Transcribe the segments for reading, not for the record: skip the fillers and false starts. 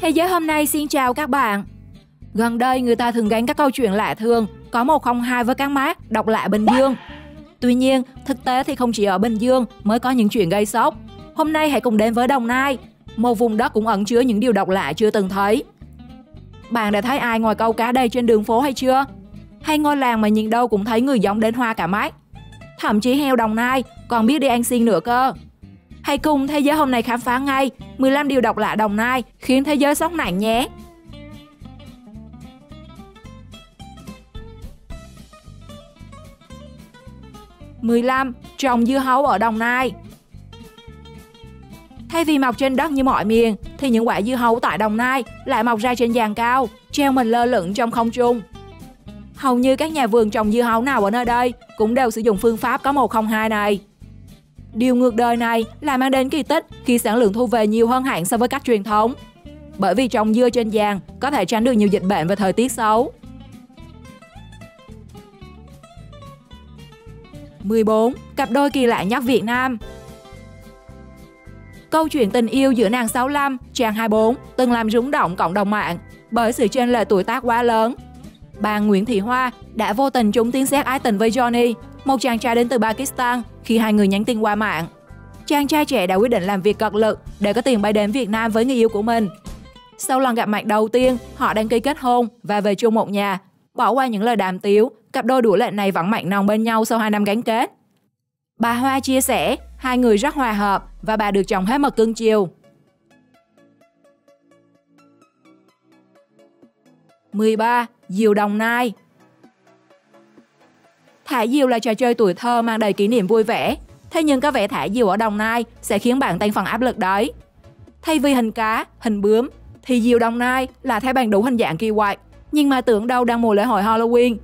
Thế giới hôm nay xin chào các bạn. Gần đây người ta thường gắn các câu chuyện lạ thường có 102 với các mác độc lạ Bình Dương. Tuy nhiên, thực tế thì không chỉ ở Bình Dương mới có những chuyện gây sốc. Hôm nay hãy cùng đến với Đồng Nai, một vùng đất cũng ẩn chứa những điều độc lạ chưa từng thấy. Bạn đã thấy ai ngồi câu cá đây trên đường phố hay chưa? Hay ngôi làng mà nhìn đâu cũng thấy người giống đến hoa cả mắt. Thậm chí heo Đồng Nai còn biết đi ăn xiên nữa cơ. Hãy cùng thế giới hôm nay khám phá ngay 15 điều độc lạ Đồng Nai khiến thế giới sốc nặng nhé. (15) Trồng dưa hấu ở Đồng Nai. Thay vì mọc trên đất như mọi miền, thì những quả dưa hấu tại Đồng Nai lại mọc ra trên giàn cao, treo mình lơ lửng trong không trung. Hầu như các nhà vườn trồng dưa hấu nào ở nơi đây cũng đều sử dụng phương pháp có 102 này. Điều ngược đời này là mang đến kỳ tích khi sản lượng thu về nhiều hơn hẳn so với cách truyền thống. Bởi vì trồng dưa trên giàn có thể tránh được nhiều dịch bệnh và thời tiết xấu. 14. Cặp đôi kỳ lạ nhất Việt Nam. Câu chuyện tình yêu giữa nàng 65, chàng 24 từng làm rúng động cộng đồng mạng bởi sự chênh lệch tuổi tác quá lớn. Bà Nguyễn Thị Hoa đã vô tình trúng tiếng sét ái tình với Johnny, một chàng trai đến từ Pakistan, khi hai người nhắn tin qua mạng. Chàng trai trẻ đã quyết định làm việc cật lực để có tiền bay đến Việt Nam với người yêu của mình. Sau lần gặp mặt đầu tiên, họ đăng ký kết hôn và về chung một nhà. Bỏ qua những lời đàm tiếu, cặp đôi đũa lệnh này vẫn mặn nồng bên nhau sau 2 năm gắn kết. Bà Hoa chia sẻ, hai người rất hòa hợp và bà được chồng hết mực cưng chiều. 13. Diều Đồng Nai. Thả diều là trò chơi tuổi thơ mang đầy kỷ niệm vui vẻ. Thế nhưng có vẻ thả diều ở Đồng Nai sẽ khiến bạn tăng phần áp lực đấy. Thay vì hình cá, hình bướm, thì diều Đồng Nai là thái bàn đủ hình dạng kỳ quặc. Nhưng mà tưởng đâu đang mùa lễ hội Halloween.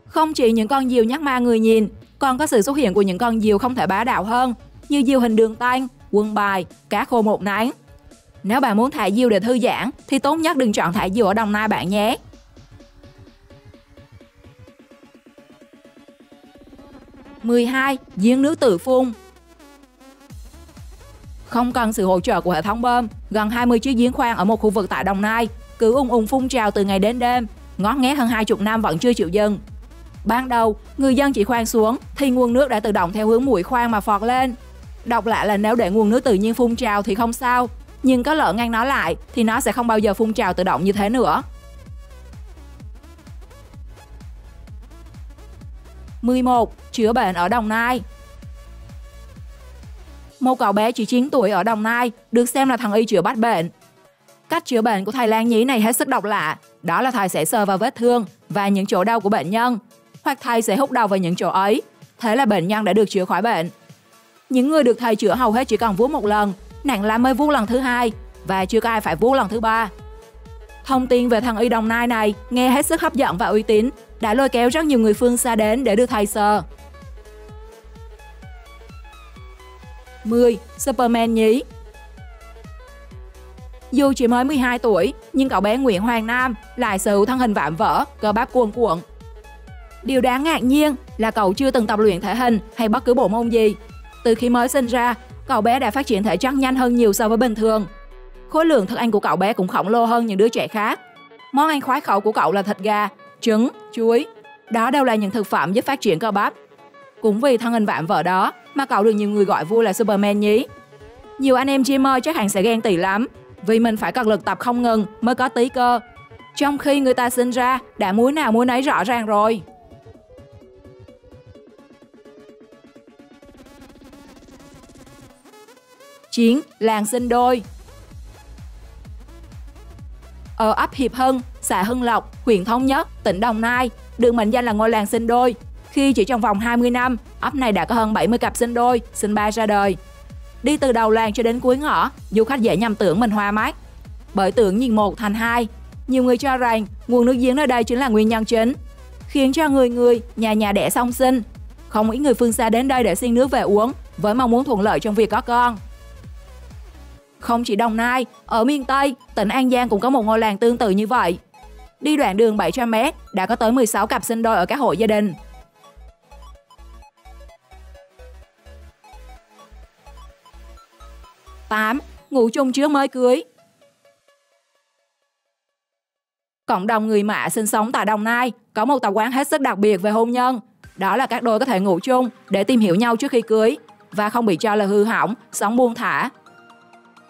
Không chỉ những con diều nhắc ma người nhìn, còn có sự xuất hiện của những con diều không thể bá đạo hơn, như diều hình đường tanh, quân bài, cá khô một nắng. Nếu bạn muốn thả diều để thư giãn, thì tốt nhất đừng chọn thả diều ở Đồng Nai bạn nhé. 12. Giếng nước tự phun. Không cần sự hỗ trợ của hệ thống bơm, gần 20 chiếc giếng khoan ở một khu vực tại Đồng Nai cứ ùng ùng phun trào từ ngày đến đêm, ngót nghét hơn 20 năm vẫn chưa chịu dừng. Ban đầu, người dân chỉ khoan xuống thì nguồn nước đã tự động theo hướng mũi khoan mà phọt lên. Độc lạ là nếu để nguồn nước tự nhiên phun trào thì không sao, nhưng có lỡ ngăn nó lại thì nó sẽ không bao giờ phun trào tự động như thế nữa. 11. Chữa bệnh ở Đồng Nai. Một cậu bé chỉ 9 tuổi ở Đồng Nai được xem là thần y chữa bách bệnh. Cách chữa bệnh của thầy Lan Nhí này hết sức độc lạ, đó là thầy sẽ sờ vào vết thương và những chỗ đau của bệnh nhân, hoặc thầy sẽ hút đầu vào những chỗ ấy, thế là bệnh nhân đã được chữa khỏi bệnh. Những người được thầy chữa hầu hết chỉ cần vuốt một lần, nặng lắm mới vuốt lần thứ 2 và chưa có ai phải vuốt lần thứ 3. Thông tin về thần y Đồng Nai này nghe hết sức hấp dẫn và uy tín, đã lôi kéo rất nhiều người phương xa đến để được thầy sờ. 10. Superman Nhí. Dù chỉ mới 12 tuổi, nhưng cậu bé Nguyễn Hoàng Nam lại sở hữu thân hình vạm vỡ, cơ bắp cuồn cuộn. Điều đáng ngạc nhiên là cậu chưa từng tập luyện thể hình hay bất cứ bộ môn gì. Từ khi mới sinh ra, cậu bé đã phát triển thể chất nhanh hơn nhiều so với bình thường. Khối lượng thức ăn của cậu bé cũng khổng lồ hơn những đứa trẻ khác. Món ăn khoái khẩu của cậu là thịt gà, trứng, chuối. Đó đều là những thực phẩm giúp phát triển cơ bắp. Cũng vì thân hình vạm vỡ đó mà cậu được nhiều người gọi vui là Superman Nhí. Nhiều anh em gymer chắc hẳn sẽ ghen tị lắm, vì mình phải cật lực tập không ngừng mới có tí cơ, trong khi người ta sinh ra đã múi nào múi nấy rõ ràng rồi. Chiến làng sinh đôi. Ở ấp Hiệp Hưng, xã Hưng Lộc, huyện Thống Nhất, tỉnh Đồng Nai, được mệnh danh là ngôi làng sinh đôi, khi chỉ trong vòng 20 năm, ấp này đã có hơn 70 cặp sinh đôi, sinh ba ra đời. Đi từ đầu làng cho đến cuối ngõ, du khách dễ nhầm tưởng mình hoa mắt, bởi tưởng nhìn một thành hai. Nhiều người cho rằng nguồn nước giếng nơi đây chính là nguyên nhân chính, khiến cho người nhà nhà đẻ song sinh. Không ít người phương xa đến đây để xin nước về uống, với mong muốn thuận lợi trong việc có con. Không chỉ Đồng Nai, ở miền Tây, tỉnh An Giang cũng có một ngôi làng tương tự như vậy. Đi đoạn đường 700 m đã có tới 16 cặp sinh đôi ở các hộ gia đình. 8. Ngủ chung trước mới cưới. Cộng đồng người Mạ sinh sống tại Đồng Nai có một tập quán hết sức đặc biệt về hôn nhân. Đó là các đôi có thể ngủ chung để tìm hiểu nhau trước khi cưới và không bị cho là hư hỏng, sống buông thả.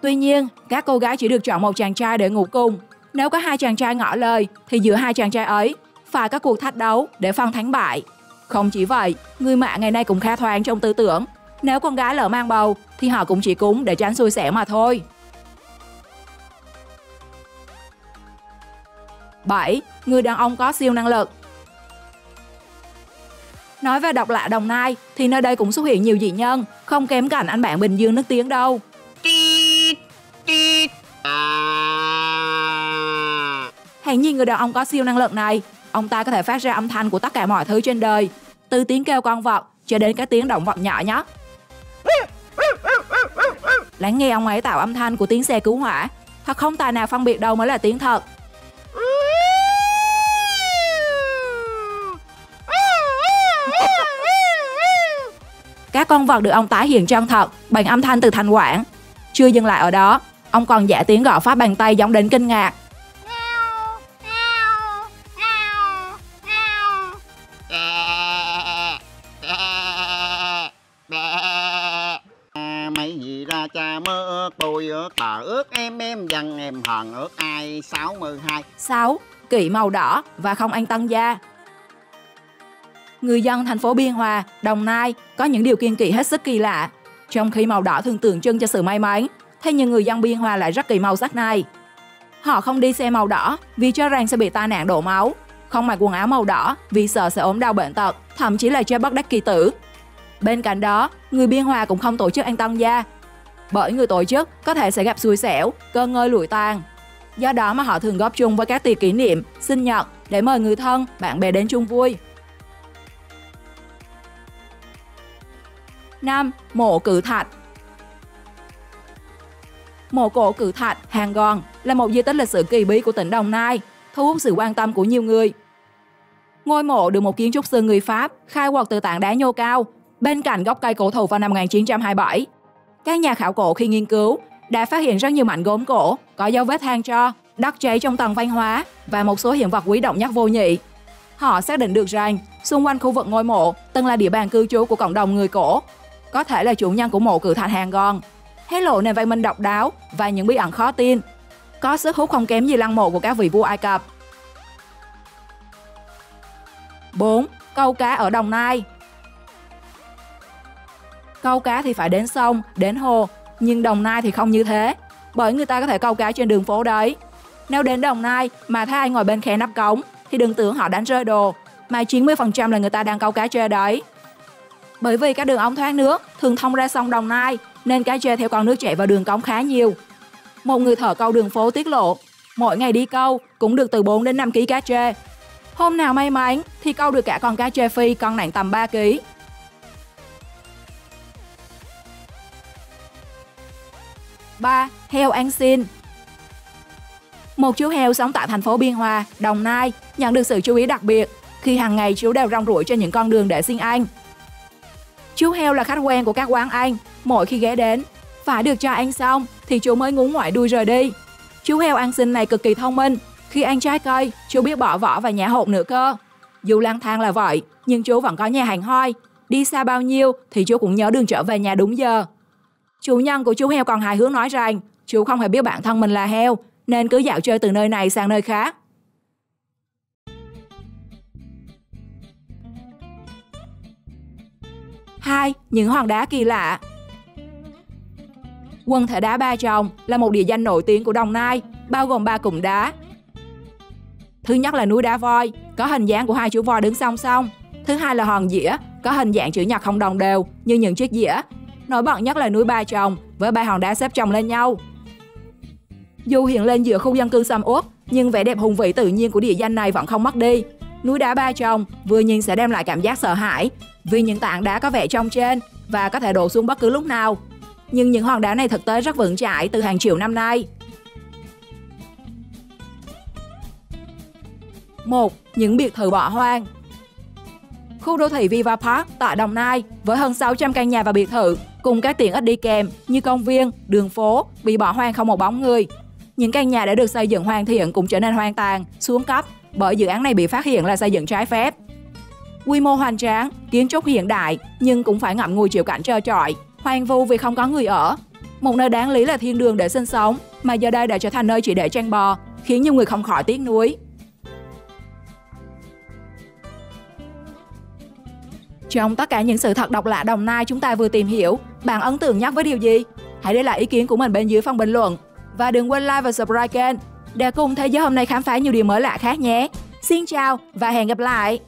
Tuy nhiên, các cô gái chỉ được chọn một chàng trai để ngủ cùng. Nếu có hai chàng trai ngỏ lời thì giữa hai chàng trai ấy phải có cuộc thách đấu để phân thắng bại. Không chỉ vậy, người Mạ ngày nay cũng khá thoáng trong tư tưởng. Nếu con gái lỡ mang bầu thì họ cũng chỉ cúng để tránh xui xẻo mà thôi. 7. Người đàn ông có siêu năng lực. Nói về độc lạ Đồng Nai thì nơi đây cũng xuất hiện nhiều dị nhân, không kém cạnh anh bạn Bình Dương nức tiếng đâu. Hãy nhìn người đàn ông có siêu năng lực này, ông ta có thể phát ra âm thanh của tất cả mọi thứ trên đời, từ tiếng kêu con vật cho đến các tiếng động vật nhỏ nhóc. Lắng nghe ông ấy tạo âm thanh của tiếng xe cứu hỏa, thật không tài nào phân biệt đâu mới là tiếng thật. Các con vật được ông tái hiện chân thật bằng âm thanh từ thanh quản. Chưa dừng lại ở đó, ông còn giả tiếng gõ phá bàn tay giống đến kinh ngạc. Mấy gì ra cha mơ ước, tôi ước, bà ước, em dần em hờn ước ai. 62. 6. Kỵ màu đỏ và không ăn tân gia. Người dân thành phố Biên Hòa, Đồng Nai có những điều kiêng kỵ hết sức kỳ lạ. Trong khi màu đỏ thường tượng trưng cho sự may mắn, thế nhưng người dân Biên Hòa lại rất kỵ màu sắc này. Họ không đi xe màu đỏ vì cho rằng sẽ bị tai nạn đổ máu, không mặc quần áo màu đỏ vì sợ sẽ ốm đau bệnh tật, thậm chí là chết bất đắc kỳ tử. Bên cạnh đó, người Biên Hòa cũng không tổ chức ăn tân gia, bởi người tổ chức có thể sẽ gặp xui xẻo, cơ ngơi lụi tàn. Do đó mà họ thường góp chung với các tiệc kỷ niệm, sinh nhật để mời người thân, bạn bè đến chung vui. 5. Mộ cự thạch. Mộ cổ cự thạch Hàng Gòn là một di tích lịch sử kỳ bí của tỉnh Đồng Nai, thu hút sự quan tâm của nhiều người. Ngôi mộ được một kiến trúc sư người Pháp khai quật từ tảng đá nhô cao, bên cạnh gốc cây cổ thụ vào năm 1927. Các nhà khảo cổ khi nghiên cứu đã phát hiện rất nhiều mảnh gốm cổ, có dấu vết than tro, đất cháy trong tầng văn hóa và một số hiện vật quý động nhất vô nhị. Họ xác định được rằng xung quanh khu vực ngôi mộ từng là địa bàn cư trú của cộng đồng người cổ, có thể là chủ nhân của mộ cự thạch Hàng Gòn, hé lộ nền văn minh độc đáo và những bí ẩn khó tin, có sức hút không kém gì lăng mộ của các vị vua Ai Cập. 4. Câu cá ở Đồng Nai. Câu cá thì phải đến sông, đến hồ, nhưng Đồng Nai thì không như thế, bởi người ta có thể câu cá trên đường phố đấy. Nếu đến Đồng Nai mà thấy ai ngồi bên khe nắp cống thì đừng tưởng họ đánh rơi đồ, mà 90% là người ta đang câu cá trê đấy. Bởi vì các đường ống thoát nước thường thông ra sông Đồng Nai nên cá trê theo con nước chảy vào đường cống khá nhiều. Một người thợ câu đường phố tiết lộ, mỗi ngày đi câu cũng được từ 4 đến 5 kg cá trê. Hôm nào may mắn thì câu được cả con cá trê phi con nặng tầm 3 kg. 3. Heo ăn xin. Một chú heo sống tại thành phố Biên Hòa, Đồng Nai nhận được sự chú ý đặc biệt khi hàng ngày chú đều rong ruổi trên những con đường để xin ăn. Chú heo là khách quen của các quán ăn, mỗi khi ghé đến, phải được cho ăn xong thì chú mới ngúng ngoại đuôi rời đi. Chú heo ăn xin này cực kỳ thông minh, khi ăn trái cây, chú biết bỏ vỏ và nhả hột nữa cơ. Dù lang thang là vậy, nhưng chú vẫn có nhà hẳn hoi, đi xa bao nhiêu thì chú cũng nhớ đường trở về nhà đúng giờ. Chủ nhân của chú heo còn hài hước nói rằng chú không hề biết bản thân mình là heo, nên cứ dạo chơi từ nơi này sang nơi khác. 2. Những hòn đá kỳ lạ. Quần thể đá Ba Chồng là một địa danh nổi tiếng của Đồng Nai, bao gồm 3 cụm đá. Thứ nhất là núi đá voi, có hình dáng của hai chú voi đứng song song. Thứ hai là hòn dĩa, có hình dạng chữ nhật không đồng đều như những chiếc dĩa. Nổi bật nhất là núi Ba Chồng với 3 hòn đá xếp chồng lên nhau. Dù hiện lên giữa khu dân cư sầm uất, nhưng vẻ đẹp hùng vĩ tự nhiên của địa danh này vẫn không mất đi. Núi đá Ba Chồng vừa nhìn sẽ đem lại cảm giác sợ hãi vì những tảng đá có vẻ trong trên và có thể đổ xuống bất cứ lúc nào. Nhưng những hòn đá này thực tế rất vững chãi từ hàng triệu năm nay. 1. Những biệt thự bỏ hoang. Khu đô thị Viva Park tại Đồng Nai với hơn 600 căn nhà và biệt thự cùng các tiện ích đi kèm như công viên, đường phố bị bỏ hoang không một bóng người. những căn nhà đã được xây dựng hoàn thiện cũng trở nên hoang tàn, xuống cấp bởi dự án này bị phát hiện là xây dựng trái phép. Quy mô hoành tráng, kiến trúc hiện đại nhưng cũng phải ngậm ngùi chịu cảnh trơ trọi, hoang vu vì không có người ở. Một nơi đáng lý là thiên đường để sinh sống mà giờ đây đã trở thành nơi chỉ để tranh bò, khiến nhiều người không khỏi tiếc nuối. Trong tất cả những sự thật độc lạ Đồng Nai chúng ta vừa tìm hiểu, bạn ấn tượng nhất với điều gì? Hãy để lại ý kiến của mình bên dưới phần bình luận. Và đừng quên like và subscribe kênh để cùng thế giới hôm nay khám phá nhiều điều mới lạ khác nhé. Xin chào và hẹn gặp lại!